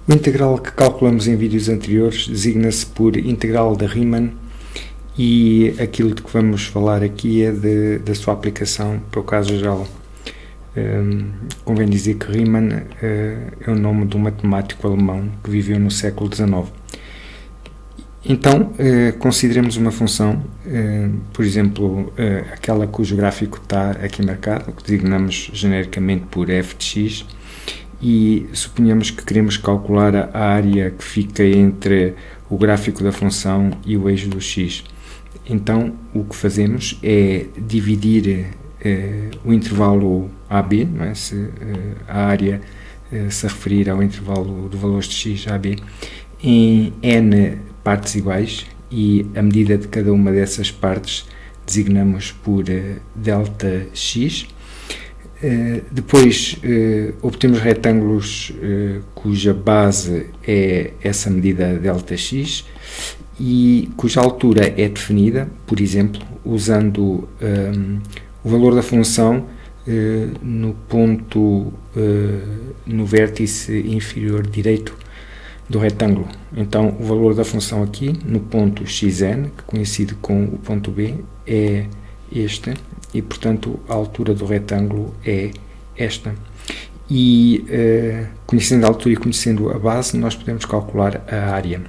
O integral que calculamos em vídeos anteriores designa-se por integral de Riemann e aquilo de que vamos falar aqui é da sua aplicação para o caso geral. Convém dizer que Riemann é o nome de um matemático alemão que viveu no século XIX. Então, consideremos uma função, por exemplo, aquela cujo gráfico está aqui marcado, que designamos genericamente por f de x, e suponhamos que queremos calcular a área que fica entre o gráfico da função e o eixo do x. Então, o que fazemos é dividir o intervalo AB, não é? Se a área se referir ao intervalo de valores de x a AB, em n partes iguais, e a medida de cada uma dessas partes designamos por delta x. Depois obtemos retângulos cuja base é essa medida delta x e cuja altura é definida, por exemplo, usando o valor da função no ponto, no vértice inferior direito do retângulo. Então, o valor da função aqui, no ponto xn, que é conhecido com o ponto B, é este, e, portanto, a altura do retângulo é esta. E, conhecendo a altura e conhecendo a base, nós podemos calcular a área.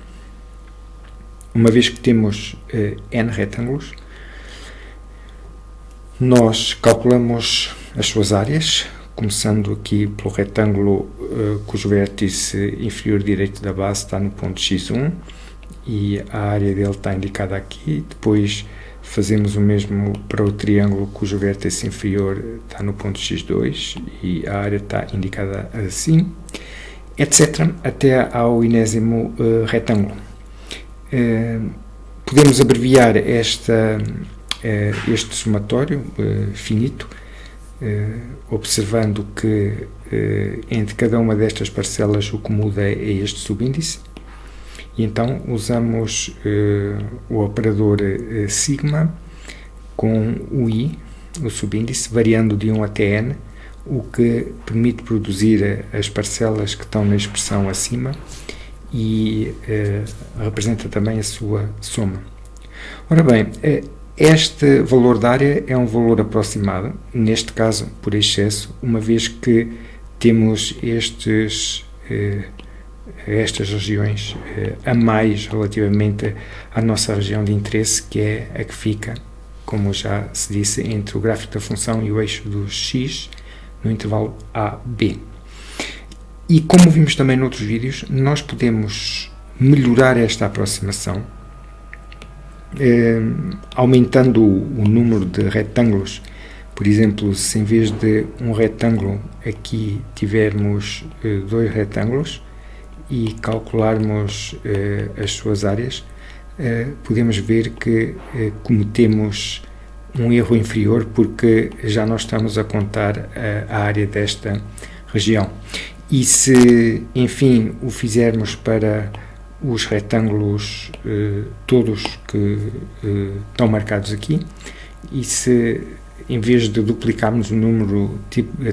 Uma vez que temos n retângulos, nós calculamos as suas áreas, começando aqui pelo retângulo cujo vértice inferior direito da base está no ponto x1 e a área dele está indicada aqui. Depois fazemos o mesmo para o triângulo cujo vértice inferior está no ponto x2 e a área está indicada assim, etc. até ao enésimo retângulo. Podemos abreviar este somatório finito, observando que entre cada uma destas parcelas o que muda é este subíndice, e então usamos o operador sigma com o i, o subíndice, variando de 1 até n, o que permite produzir as parcelas que estão na expressão acima e representa também a sua soma. Ora bem, este valor da área é um valor aproximado, neste caso por excesso, uma vez que temos estas regiões a mais relativamente à nossa região de interesse, que é a que fica, como já se disse, entre o gráfico da função e o eixo do x, no intervalo AB. E como vimos também noutros vídeos, nós podemos melhorar esta aproximação aumentando o número de retângulos. Por exemplo, se em vez de um retângulo aqui tivermos 2 retângulos e calcularmos as suas áreas, podemos ver que cometemos um erro inferior, porque já nós estamos a contar a área desta região. E se, enfim, o fizermos para os retângulos todos que estão marcados aqui, e se em vez de duplicarmos o número,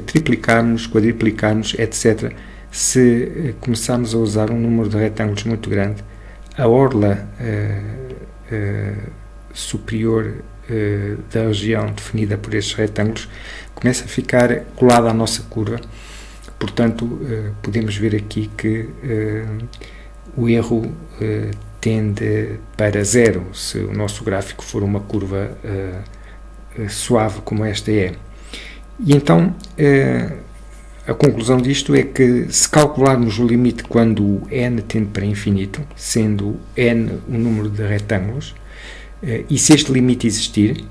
triplicarmos, quadriplicarmos, etc., se começarmos a usar um número de retângulos muito grande, a orla superior da região definida por estes retângulos começa a ficar colada à nossa curva. Portanto, podemos ver aqui que o erro tende para zero se o nosso gráfico for uma curva suave como esta é. E então a conclusão disto é que, se calcularmos o limite quando o n tende para infinito, sendo n o número de retângulos, e se este limite existir,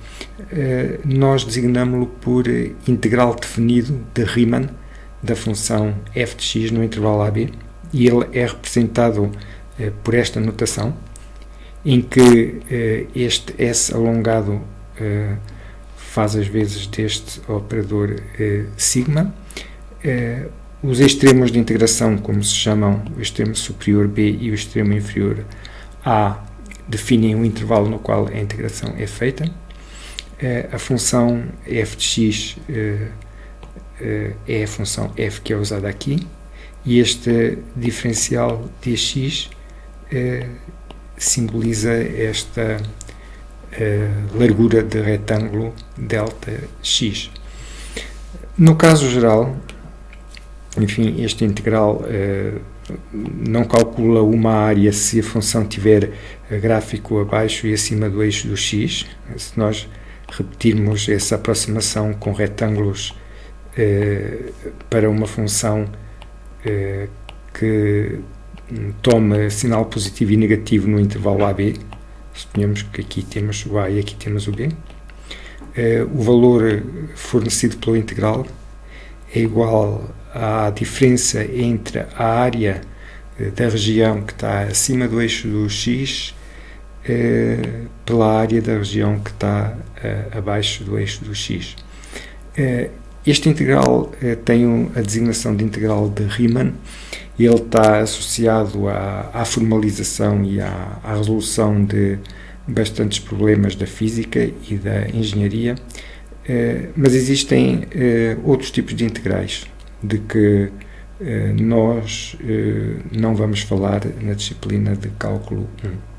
nós designamos-lo por integral definido de Riemann da função f de x no intervalo AB, e ele é representado por esta notação, em que este s alongado faz as vezes deste operador sigma. Os extremos de integração, como se chamam o extremo superior b e o extremo inferior a, definem um intervalo no qual a integração é feita. A função f de x é a função f que é usada aqui, e este diferencial dx simboliza esta largura de retângulo ΔX. No caso geral, enfim, este integral não calcula uma área se a função tiver gráfico abaixo e acima do eixo do x. Se nós repetirmos essa aproximação com retângulos para uma função que toma sinal positivo e negativo no intervalo AB, suponhamos que aqui temos o A e aqui temos o B, o valor fornecido pelo integral é igual à diferença entre a área da região que está acima do eixo do x pela área da região que está abaixo do eixo do x. Este integral tem a designação de integral de Riemann. Ele está associado à formalização e à resolução de bastantes problemas da física e da engenharia, mas existem outros tipos de integrais de que nós não vamos falar na disciplina de cálculo 1.